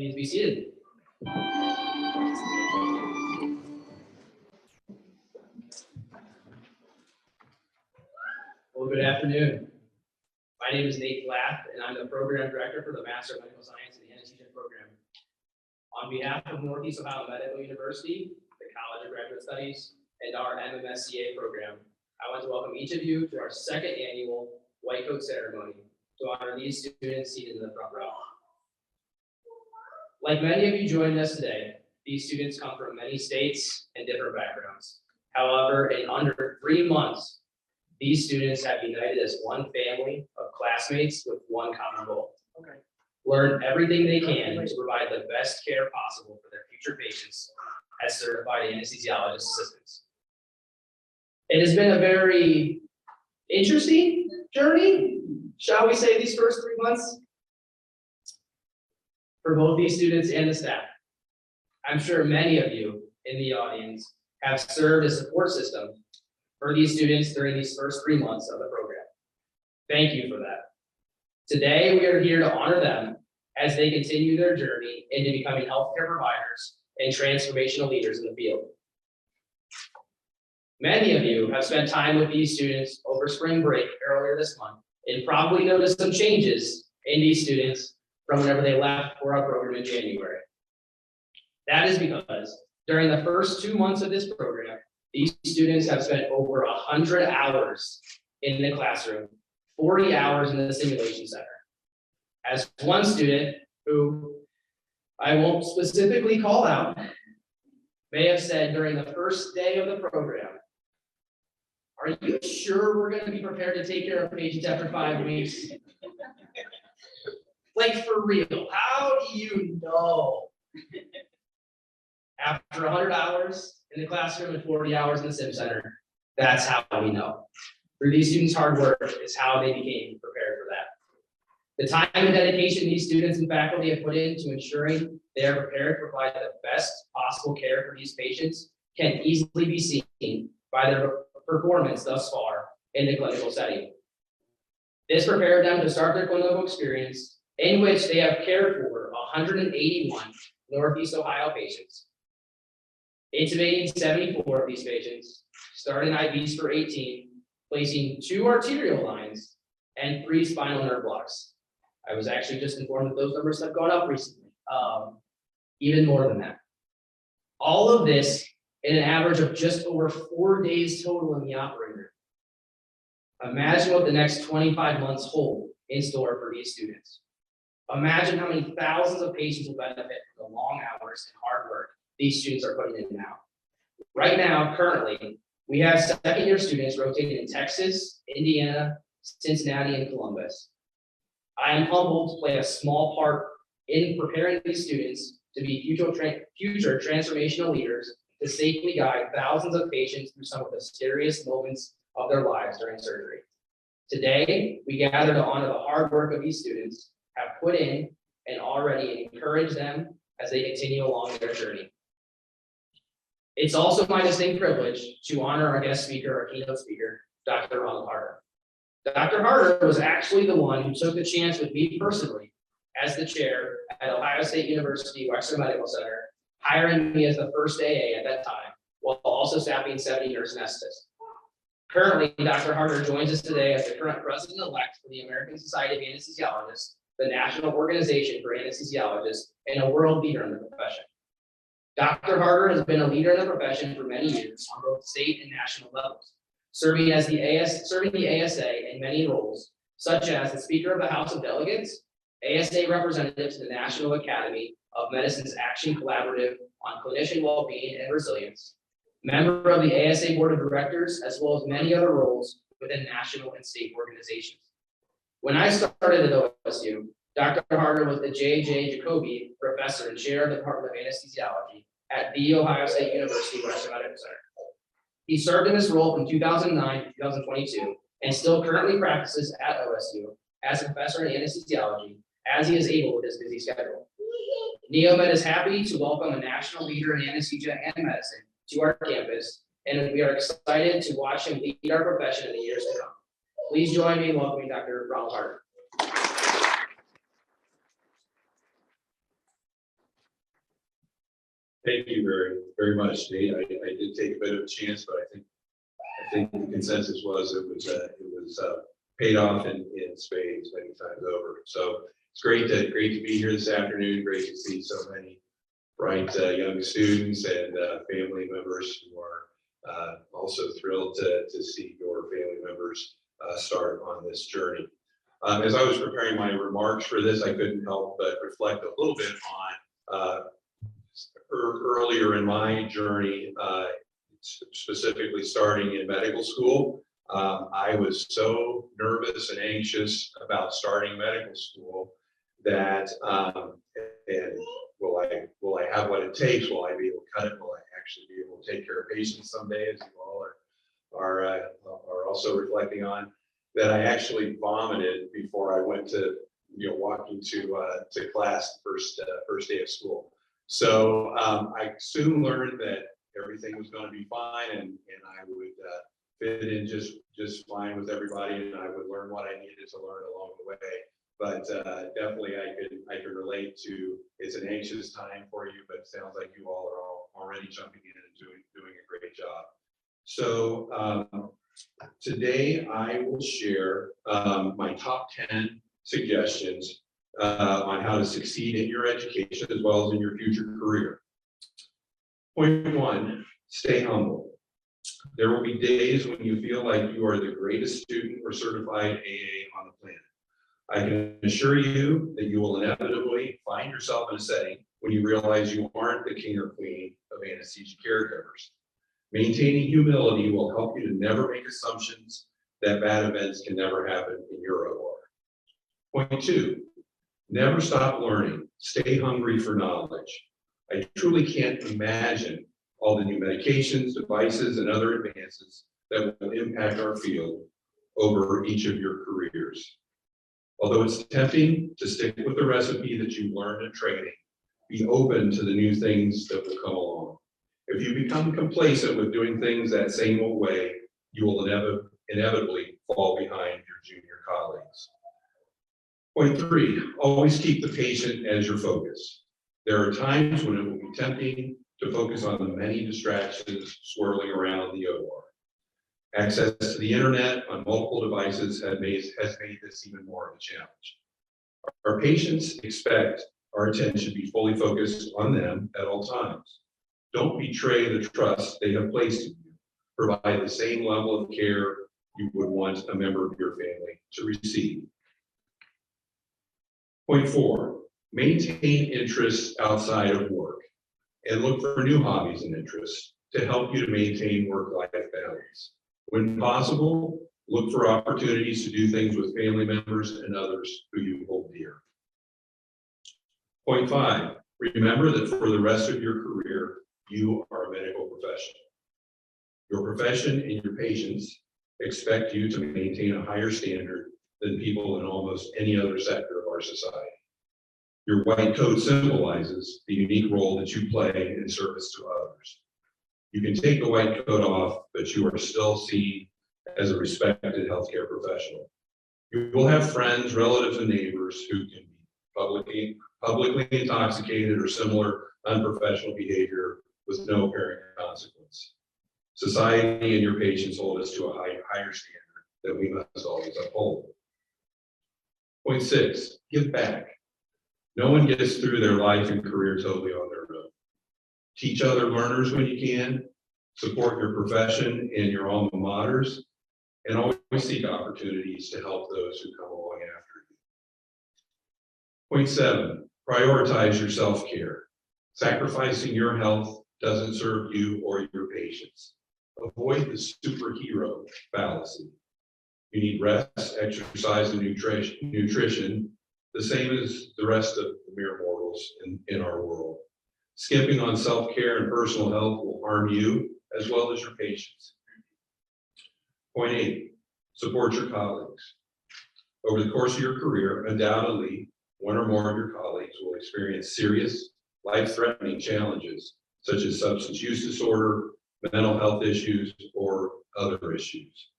Please be seated. Well, good afternoon. My name is Nate Glath, and I'm the Program Director for the Master of Medical Science in the Anesthesia Program. On behalf of Northeast Ohio Medical University, the College of Graduate Studies, and our M.S.Sc.A program, I want to welcome each of you to our second annual White Coat Ceremony to honor these students seated in the front row. Like many of you joining us today, these students come from many states and different backgrounds. However, in under 3 months, these students have united as one family of classmates with one common goal. Learn everything they can to provide the best care possible for their future patients as certified anesthesiologist assistants. It has been a very interesting journey, shall we say, these first 3 months for both these students and the staff. I'm sure many of you in the audience have served as support system for these students during these first 3 months of the program. Thank you for that. Today, we are here to honor them as they continue their journey into becoming healthcare providers and transformational leaders in the field. Many of you have spent time with these students over spring break earlier this month and probably noticed some changes in these students from whenever they left for our program in January. That is because during the first 2 months of this program, these students have spent over 100 hours in the classroom, 40 hours in the simulation center. As one student who I won't specifically call out may have said during the first day of the program, "Are you sure we're going to be prepared to take care of patients after 5 weeks?" Like, for real, how do you know? After 100 hours in the classroom and 40 hours in the sim center, that's how we know. Through these students' hard work is how they became prepared for that. The time and dedication these students and faculty have put into ensuring they are prepared to provide the best possible care for these patients can easily be seen by their performance thus far in the clinical setting. This prepared them to start their clinical experience, in which they have cared for 181 Northeast Ohio patients, intubating 74 of these patients, starting IVs for 18, placing 2 arterial lines, and 3 spinal nerve blocks. I was actually just informed that those numbers have gone up recently, even more than that. All of this in an average of just over 4 days total in the operating room. Imagine what the next 25 months hold in store for these students. Imagine how many thousands of patients will benefit from the long hours and hard work these students are putting in now. Right now, currently, we have second-year students rotating in Texas, Indiana, Cincinnati, and Columbus. I am humbled to play a small part in preparing these students to be future transformational leaders to safely guide thousands of patients through some of the scariest moments of their lives during surgery. Today, we gather to honor the hard work of these students have put in and already encourage them as they continue along their journey. It's also my distinct privilege to honor our guest speaker, our keynote speaker, Dr. Ronald Harder. Dr. Harder was actually the one who took the chance with me personally as the chair at Ohio State University Wexner Medical Center, hiring me as the first AA at that time, while also staffing 70 nurse anesthetists. Currently, Dr. Harder joins us today as the current president-elect for the American Society of Anesthesiologists, the national organization for anesthesiologists, and a world leader in the profession. Dr. Harder has been a leader in the profession for many years on both state and national levels, serving the ASA in many roles, such as the Speaker of the House of Delegates, ASA representative to the National Academy of Medicine's Action Collaborative on Clinician Wellbeing and Resilience, member of the ASA Board of Directors, as well as many other roles within national and state organizations. When I started at OSU, Dr. Harder was the J.J. Jacoby Professor and Chair of the Department of Anesthesiology at the Ohio State University Wexner Medical Center. He served in this role from 2009 to 2022 and still currently practices at OSU as a professor in anesthesiology as he is able with his busy schedule. NEOMED is happy to welcome a national leader in anesthesia and medicine to our campus, and we are excited to watch him lead our profession in the years to come. Please join me in welcoming Dr. Ronald Harder. Thank you very much, Nate. I did take a bit of a chance, but I think the consensus was it was paid off in spades many times over. So it's great to be here this afternoon. Great to see so many bright young students and family members who are also thrilled to see your family members start on this journey. As I was preparing my remarks for this, I couldn't help but reflect a little bit on earlier in my journey, specifically starting in medical school. I was so nervous and anxious about starting medical school that, and will I have what it takes? Will I be able to cut it? Will I actually be able to take care of patients someday, as you all are also reflecting on? That I actually vomited before I went to, walking to class the first day of school. So I soon learned that everything was going to be fine, and I would fit in just fine with everybody, and I would learn what I needed to learn along the way. But definitely I can relate to, it's an anxious time for you, but it sounds like you all are already jumping in and doing a great job. So today I will share my top 10 suggestions on how to succeed in your education as well as in your future career. Point 1, stay humble. There will be days when you feel like you are the greatest student or certified AA on the planet. I can assure you that you will inevitably find yourself in a setting when you realize you aren't the king or queen of anesthesia caregivers. Maintaining humility will help you to never make assumptions that bad events can never happen in your OR. Point 2, never stop learning. Stay hungry for knowledge. I truly can't imagine all the new medications, devices, and other advances that will impact our field over each of your careers. Although it's tempting to stick with the recipe that you learned in training, be open to the new things that will come along. If you become complacent with doing things that same old way, you will inevitably fall behind your junior colleagues. Point 3, always keep the patient as your focus. There are times when it will be tempting to focus on the many distractions swirling around the OR. Access to the internet on multiple devices has made this even more of a challenge. Our patients expect our attention to be fully focused on them at all times. Don't betray the trust they have placed in you. Provide the same level of care you would want a member of your family to receive. Point 4, maintain interests outside of work and look for new hobbies and interests to help you to maintain work-life balance. When possible, look for opportunities to do things with family members and others who you hold dear. Point 5, remember that for the rest of your career, you are a medical professional. Your profession and your patients expect you to maintain a higher standard than people in almost any other sector of our society. Your white coat symbolizes the unique role that you play in service to others. You can take the white coat off, but you are still seen as a respected healthcare professional. You will have friends, relatives, and neighbors who can be publicly intoxicated or similar unprofessional behavior with no apparent consequence. Society and your patients hold us to a higher standard that we must always uphold. Point 6, give back. No one gets through their life and career totally on their own. Teach other learners when you can, support your profession and your alma maters, and always seek opportunities to help those who come along after you. Point 7, prioritize your self-care. Sacrificing your health doesn't serve you or your patients. Avoid the superhero fallacy. You need rest, exercise, and nutrition, the same as the rest of the mere mortals in our world. Skimping on self-care and personal health will harm you as well as your patients. Point 8, support your colleagues. Over the course of your career, undoubtedly, one or more of your colleagues will experience serious, life-threatening challenges, such as substance use disorder, mental health issues, or other issues.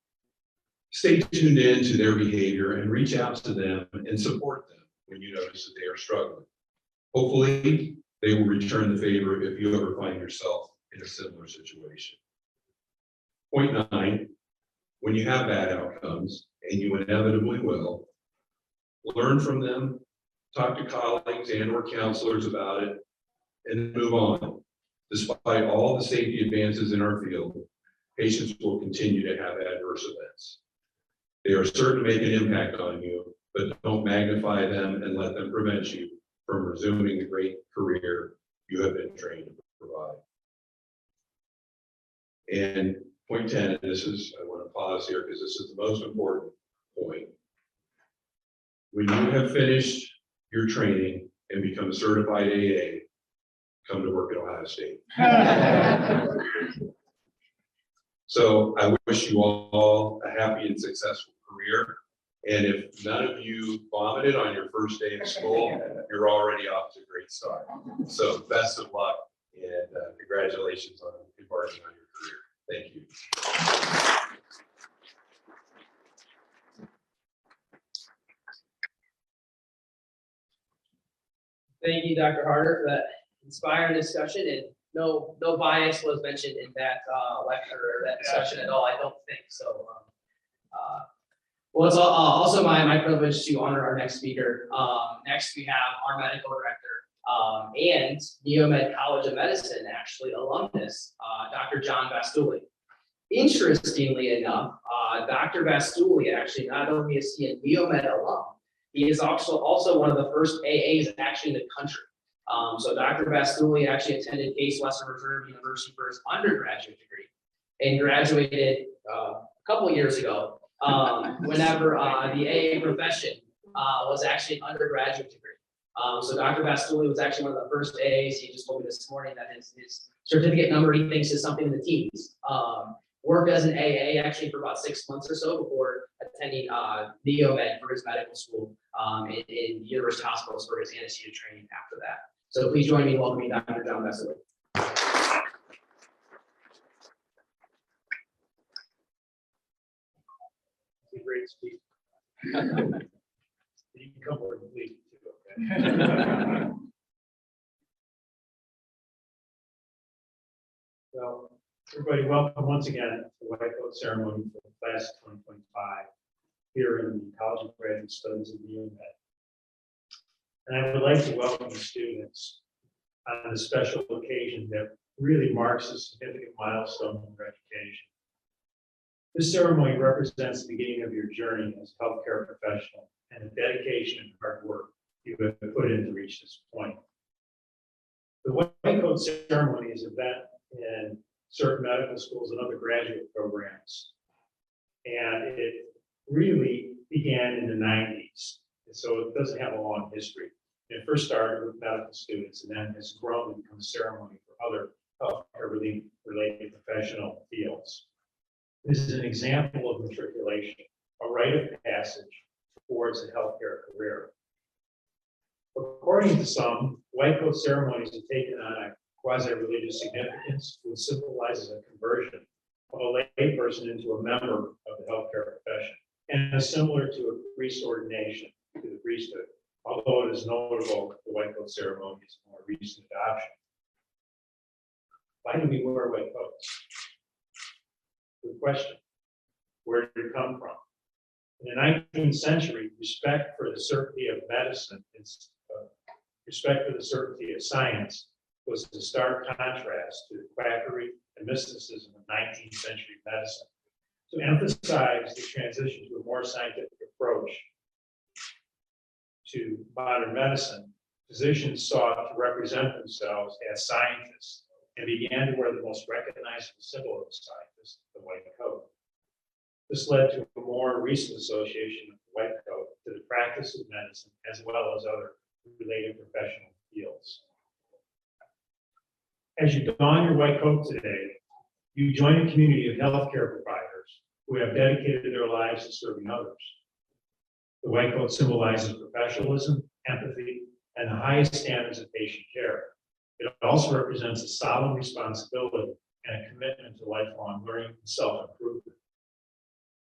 Stay tuned in to their behavior and reach out to them and support them when you notice that they are struggling. Hopefully, They will return the favor if you ever find yourself in a similar situation. Point 9, when you have bad outcomes, and you inevitably will, learn from them, talk to colleagues and or counselors about it, and move on. Despite all the safety advances in our field, patients will continue to have adverse events. They are certain to make an impact on you, but don't magnify them and let them prevent you from resuming the great career you have been trained to provide. And point 10, and this is, I want to pause here because this is the most important point. When you have finished your training and become a certified AA, come to work at Ohio State. So I wish you all a happy and successful career. And if none of you vomited on your first day of school, you're already off to a great start. So best of luck and congratulations on embarking on your career. Thank you. Thank you, Dr. Harder, for that inspiring discussion, and no bias was mentioned in that lecture or that discussion at all, I don't think so. Well, it's also my privilege to honor our next speaker. Next, we have our medical director and NEOMED College of Medicine, actually alumnus, Dr. John Bastuli. Interestingly enough, Dr. Bastuli actually not only is he a NEOMED alum, he is also one of the first AAs actually in the country. So Dr. Bastuli actually attended Case Western Reserve University for his undergraduate degree and graduated a couple of years ago. Whenever the AA profession was actually an undergraduate degree. So Dr. Bastuli was actually one of the first AAs. He just told me this morning that his certificate number he thinks is something in the teens. Worked as an AA actually for about 6 months or so before attending NEOMED for his medical school in University Hospitals for his anesthesia training after that. So please join me in welcoming Dr. John Bastuli. Great speech. You can come over and leave too, okay? Well, everybody, welcome once again to the white coat ceremony for the class of 2025 here in the College of Graduate Studies of NEOMED. And I would like to welcome the students on a special occasion that really marks a significant milestone in their education. This ceremony represents the beginning of your journey as a healthcare professional and the dedication and hard work you have put in to reach this point. The white coat ceremony is an event in certain medical schools and other graduate programs. And it really began in the 90s. And so it doesn't have a long history. It first started with medical students and then has grown to become a ceremony for other healthcare related professional fields. This is an example of matriculation, a rite of passage towards a healthcare career. According to some, white coat ceremonies have taken on a quasi-religious significance, which symbolizes a conversion of a lay person into a member of the healthcare profession, and is similar to a priest ordination to the priesthood, although it is notable the white coat ceremony is a more recent adoption. Why do we wear white coats? Good question. Where did it come from? In the 19th century, respect for the certainty of medicine and respect for the certainty of science was a stark contrast to the quackery and mysticism of 19th century medicine. To emphasize the transition to a more scientific approach to modern medicine, physicians sought to represent themselves as scientists and began to wear the most recognizable symbol of the scientist, the white coat. This led to a more recent association of the white coat to the practice of medicine as well as other related professional fields. As you don your white coat today, you join a community of healthcare providers who have dedicated their lives to serving others. The white coat symbolizes professionalism, empathy, and the highest standards of patient care. It also represents a solemn responsibility and a commitment to lifelong learning and self-improvement.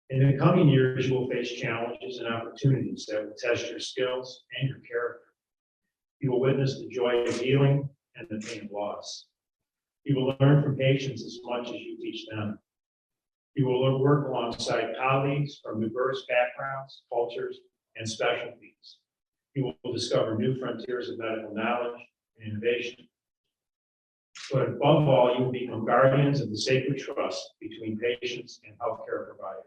In the coming years, you will face challenges and opportunities that will test your skills and your character. You will witness the joy of healing and the pain of loss. You will learn from patients as much as you teach them. You will work alongside colleagues from diverse backgrounds, cultures, and specialties. You will discover new frontiers of medical knowledge and innovation. But above all, you will become guardians of the sacred trust between patients and healthcare providers.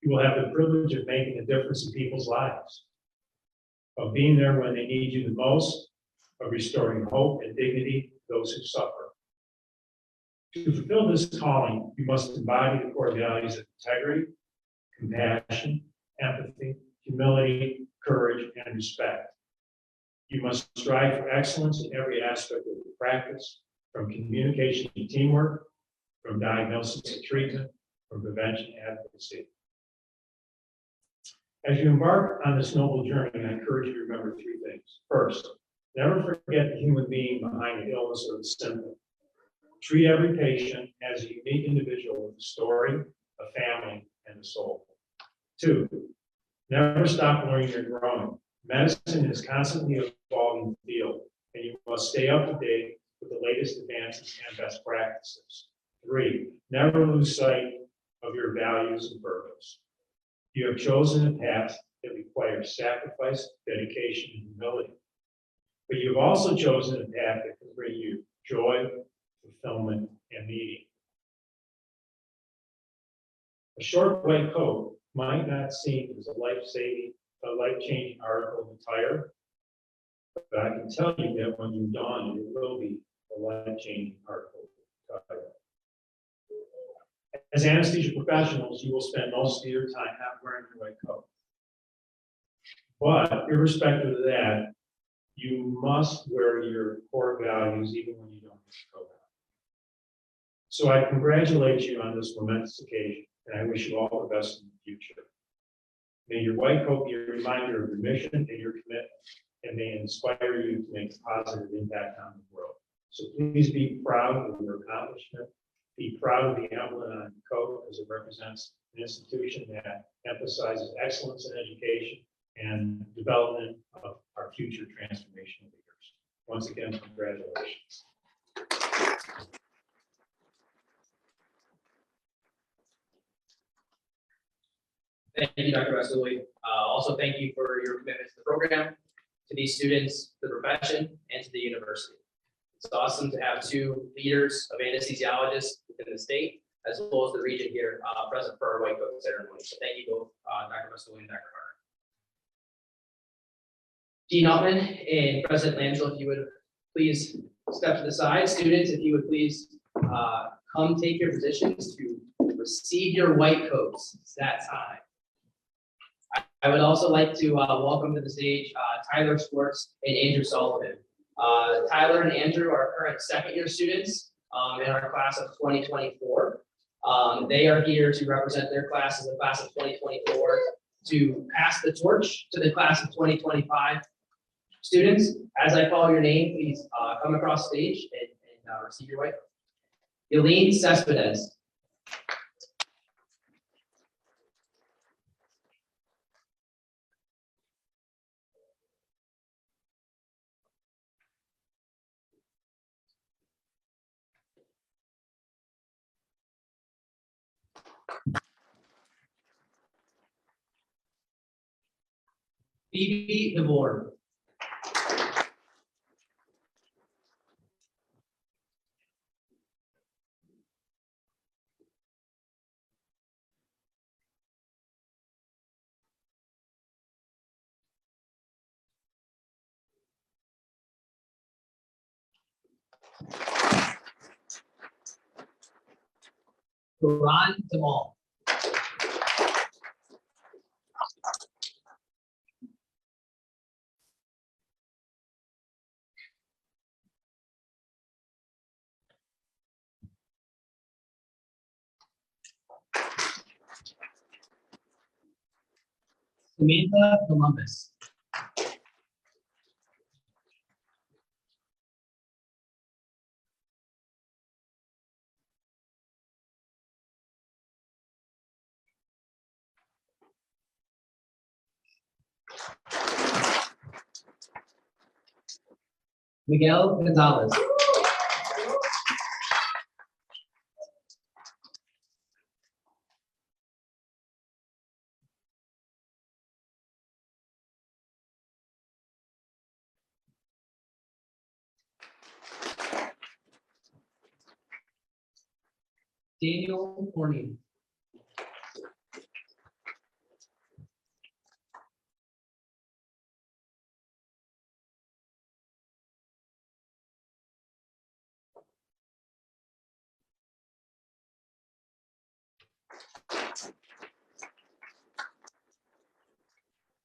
You will have the privilege of making a difference in people's lives, of being there when they need you the most, of restoring hope and dignity to those who suffer. To fulfill this calling, you must embody the core values of integrity, compassion, empathy, humility, courage, and respect. You must strive for excellence in every aspect of the practice, from communication to teamwork, from diagnosis to treatment, from prevention to advocacy. As you embark on this noble journey, I encourage you to remember three things. First, never forget the human being behind the illness or the symptom. Treat every patient as a unique individual with a story, a family, and a soul. Two, never stop learning or growing. Medicine is constantly evolving field, and you must stay up to date with the latest advances and best practices. Three, never lose sight of your values and purpose. You have chosen a path that requires sacrifice, dedication, and humility. But you've also chosen a path that can bring you joy, fulfillment, and meaning. A short white coat might not seem as a life-changing article of attire, but I can tell you that when you don it, it will be a life-changing article of attire. As anesthesia professionals, you will spend most of your time not wearing your white coat. But irrespective of that, you must wear your core values even when you don't get the coat on. So I congratulate you on this momentous occasion, and I wish you all the best in the future. May your white coat be a reminder of your mission and your commitment, and may inspire you to make a positive impact on the world. So please be proud of your accomplishment. Be proud of the emblem on the coat, because it represents an institution that emphasizes excellence in education and development of our future transformational leaders. Once again, congratulations. Thank you, Dr. Wesley. Also, thank you for your commitment to the program, to these students, the profession, and to the university. It's awesome to have two leaders of anesthesiologists within the state, as well as the region here present for our white coat ceremony. So thank you both, Dr. Wesley and Dr. Carter. Dean Altman and President Langell, if you would please step to the side. Students, if you would please come take your positions to receive your white coats. It's that time. I would also like to welcome to the stage Tyler Schwartz and Andrew Sullivan. Tyler and Andrew are current second-year students in our class of 2024. They are here to represent their class as the class of 2024 to pass the torch to the class of 2025. Students, as I call your name, please come across stage and receive your white coat. Yelene Cespedes. Phoebe DeVore. Ron Demal. Samantha Columbus. Miguel Gonzalez. Daniel Corning.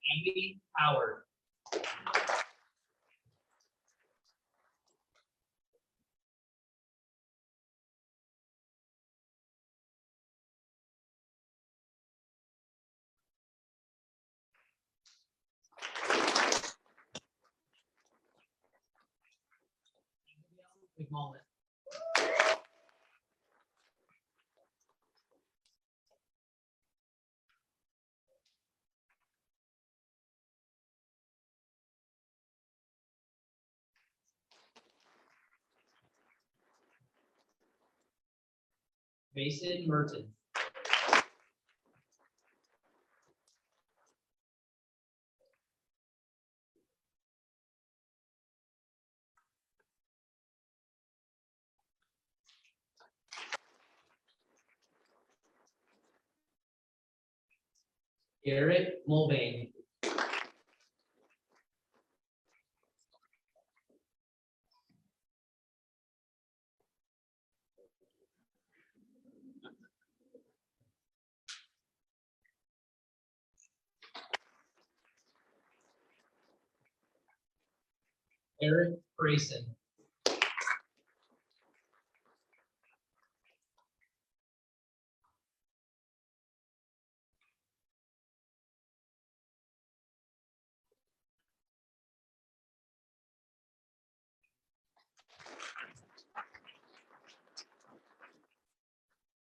Abby Howard. McMullen. Mason Merton. Garrett Mulvane. Eric Grayson.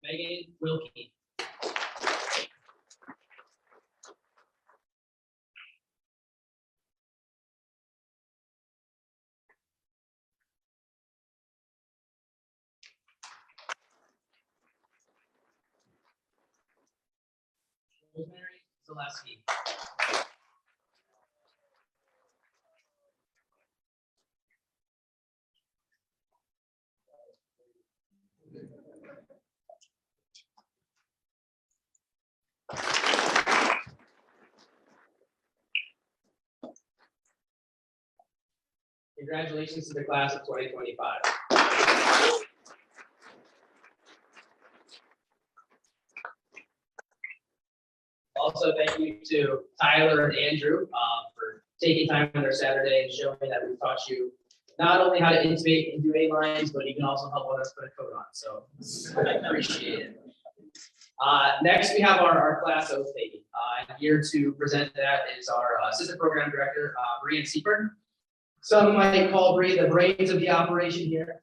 Megan Wilkie. Rosemary Zaleski. Congratulations to the class of 2025. Also, thank you to Tyler and Andrew for taking time on their Saturday and showing that we've taught you not only how to intubate and do A-lines, but you can also help us put a coat on. So I appreciate it. Next, we have our class oath taking. Here to present that is our assistant program director, Brian Seifert. Some might call Bree the brains of the operation here,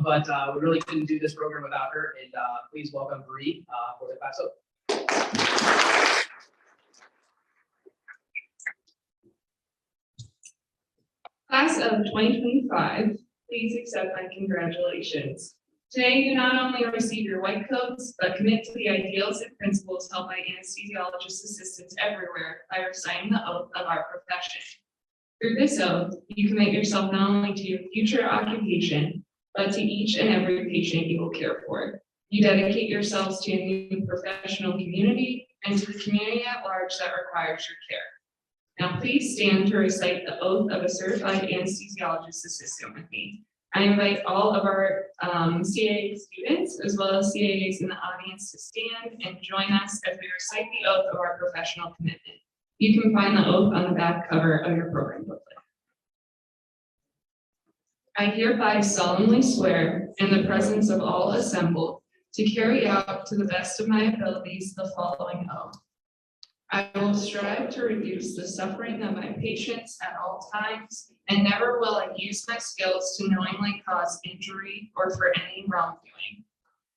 but we really couldn't do this program without her. And please welcome Bree for the class oath. Class of 2025, please accept my congratulations. Today, you not only receive your white coats, but commit to the ideals and principles held by anesthesiologist assistants everywhere by reciting the oath of our profession. Through this oath, you commit yourself not only to your future occupation, but to each and every patient you will care for. You dedicate yourselves to a new professional community and to the community at large that requires your care. Now please stand to recite the oath of a certified anesthesiologist assistant with me. I invite all of our CAA students as well as CAAs in the audience to stand and join us as we recite the oath of our professional commitment. You can find the oath on the back cover of your program booklet. I hereby solemnly swear in the presence of all assembled to carry out to the best of my abilities the following oath. I will strive to reduce the suffering of my patients at all times, and never will I use my skills to knowingly cause injury or for any wrongdoing.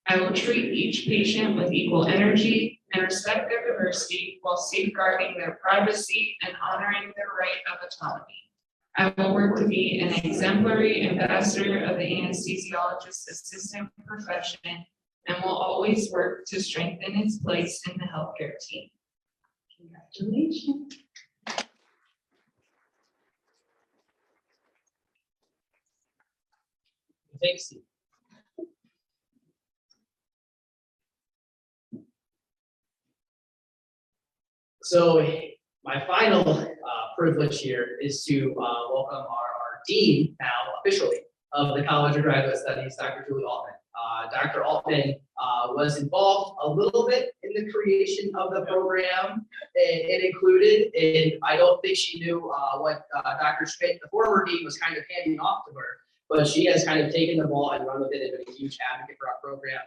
I will treat each patient with equal energy and respect their diversity while safeguarding their privacy and honoring their right of autonomy. I will work to be an exemplary ambassador of the anesthesiologist assistant profession and will always work to strengthen its place in the healthcare team. Congratulations. Thanks. So my final privilege here is to welcome our dean now officially of the College of Graduate Studies, Dr. Julie Altman. Dr. Altman was involved a little bit in the creation of the program. It included, and I don't think she knew what Dr. Schmidt, the former dean, was kind of handing off to her, but she has kind of taken the ball and run with it and been a huge advocate for our program.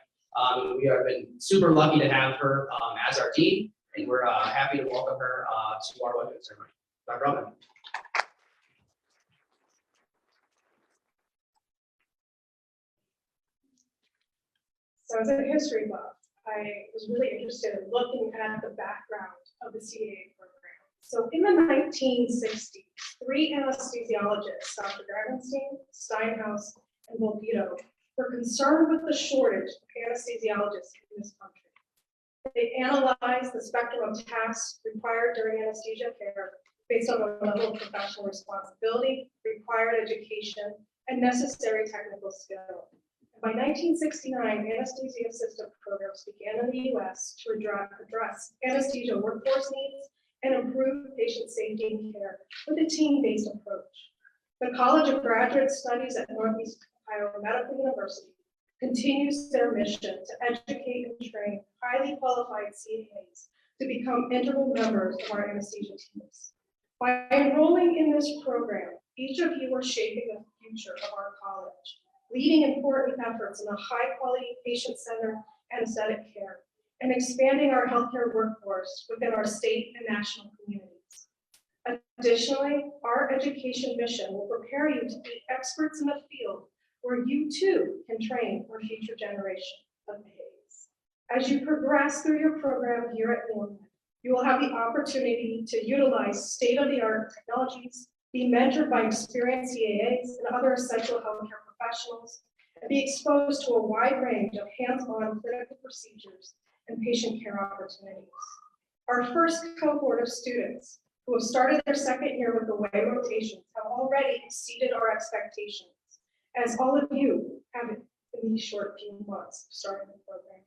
We have been super lucky to have her as our dean, and we're happy to welcome her to our welcome ceremony. Dr. Altman. So as a history buff, I was really interested in looking at the background of the CAA program. So in the 1960s, 3 anesthesiologists, Dr. Dragonstein, Steinhaus, and Volpito, were concerned with the shortage of anesthesiologists in this country. They analyzed the spectrum of tasks required during anesthesia care based on the level of professional responsibility, required education, and necessary technical skill. By 1969, anesthesia assistant programs began in the U.S. to address anesthesia workforce needs and improve patient safety and care with a team-based approach. The College of Graduate Studies at Northeast Ohio Medical University continues their mission to educate and train highly qualified CAAs to become integral members of our anesthesia teams. By enrolling in this program, each of you are shaping the future of our college, leading important efforts in a high-quality patient-centered anesthetic care, and expanding our healthcare workforce within our state and national communities. Additionally, our education mission will prepare you to be experts in the field where you too can train our future generation of PAs. As you progress through your program here at NEOMED, you will have the opportunity to utilize state-of-the-art technologies, be mentored by experienced CAAs and other essential healthcare professionals, and be exposed to a wide range of hands-on clinical procedures and patient care opportunities. Our first cohort of students who have started their second year with away rotations have already exceeded our expectations, as all of you have in these short few months of starting the program.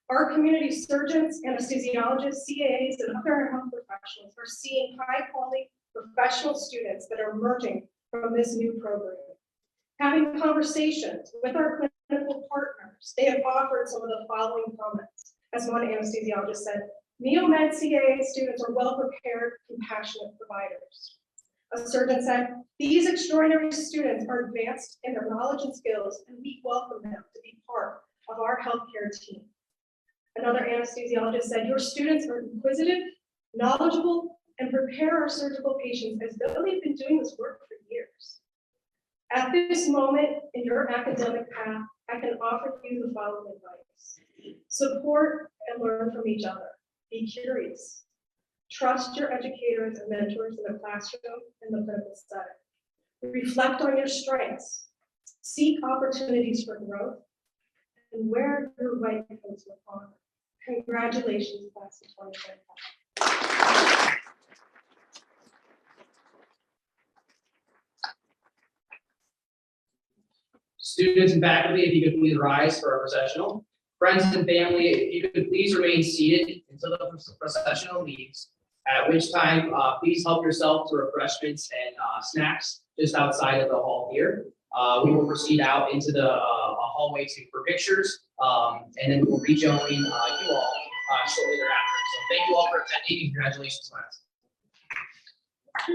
Our community surgeons, anesthesiologists, CAAs, and other health professionals are seeing high-quality professional students that are emerging from this new program. Having conversations with our clinical partners, they have offered some of the following comments. As one anesthesiologist said, NEOMED CAA students are well-prepared, compassionate providers. A surgeon said, these extraordinary students are advanced in their knowledge and skills, and we welcome them to be part of our healthcare team. Another anesthesiologist said, your students are inquisitive, knowledgeable, and prepare our surgical patients as though they've been doing this work for years. At this moment in your academic path, I can offer you the following advice. Support and learn from each other. Be curious. Trust your educators and mentors in the classroom and the clinical setting. Reflect on your strengths. Seek opportunities for growth and wear your white coats with honor. Congratulations, class of 2025. Students and faculty, if you could please rise for our processional. Friends and family, if you could please remain seated until the processional leaves, at which time please help yourself to refreshments and snacks just outside of the hall here. We will proceed out into the hallway for pictures, and then we will rejoin you all shortly thereafter. So thank you all for attending, and congratulations, class.